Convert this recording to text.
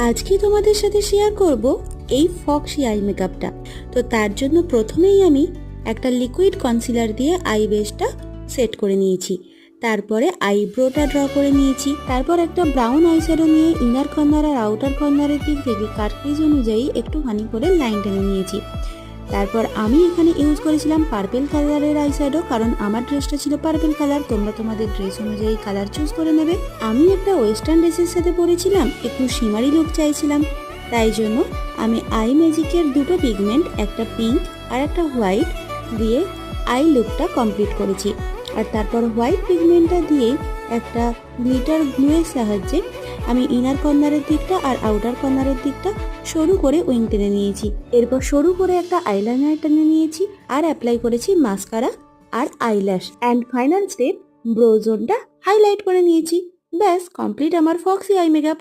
আজকে তোমাদের সাথে শেয়ার করব এই ফক্সি আই মেকআপটা। তো তার জন্য প্রথমেই আমি একটা লিকুইড কনসিলার দিয়ে আই বেসটা সেট করে নিয়েছি। তারপরে আইব্রোটা ড্র করে নিয়েছি। তারপর একটা ব্রাউন আইশ্যাডো নিয়ে ইনার কর্নার আর আউটার কর্নারের দিক থেকে কাটক্রিজ অনুযায়ী একটুখানি করে লাইন টেনে নিয়েছি। তারপর আমি এখানে ইউজ করেছিলাম পার্পেল কালারের আইশ্যাডো, কারণ আমার ড্রেসটা ছিল পার্পেল কালার। তোমরা তোমাদের ড্রেস অনুযায়ী কালার চুজ করে নেবে। আমি একটা ওয়েস্টার্ন ড্রেসের সাথে পরেছিলাম, একটু শিমারি লুক চাইছিলাম, তাই জন্য আমি আই ম্যাজিকের দুটো পিগমেন্ট, একটা পিঙ্ক আর একটা হোয়াইট দিয়ে আই লুকটা কমপ্লিট করেছি। আর তারপর হোয়াইট পিগমেন্টটা দিয়ে একটা গ্লিটার গ্লুয়ের সাহায্যে আমি ইনার কর্নারের দিকটা আর আউটার কর্নারের দিকটা সরু করে উইং টেনে নিয়েছি। এরপর সরু করে একটা আইলাইনার টেনে নিয়েছি আর অ্যাপ্লাই করেছি মাস্কারা আর eyelash. And final step, brow জোনটা হাইলাইট করে নিয়েছি। ব্যাস কমপ্লিট আমার ফক্সি আই মেকআপ।